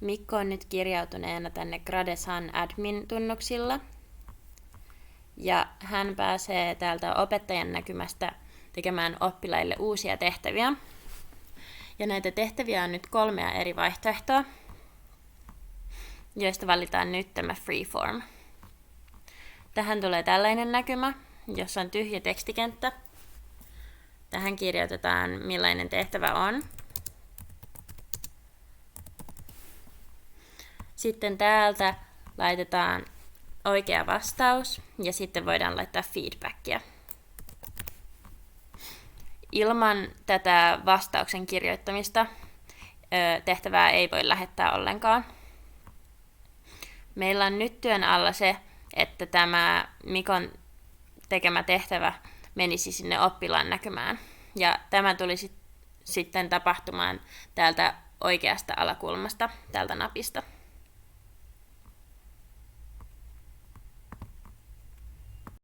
Mikko on nyt kirjautuneena tänne Gradesan admin-tunnuksilla. Ja hän pääsee täältä opettajan näkymästä tekemään oppilaille uusia tehtäviä. Ja näitä tehtäviä on nyt 3 eri vaihtoehtoa, joista valitaan nyt tämä freeform. Tähän tulee tällainen näkymä, jossa on tyhjä tekstikenttä. Tähän kirjoitetaan, millainen tehtävä on. Sitten täältä laitetaan oikea vastaus ja sitten voidaan laittaa feedbackia. Ilman tätä vastauksen kirjoittamista tehtävää ei voi lähettää ollenkaan. Meillä on nyt työn alla se, että tämä Mikon tekemä tehtävä menisi sinne oppilaan näkymään. Ja tämä tulisi sitten tapahtumaan täältä oikeasta alakulmasta, täältä napista.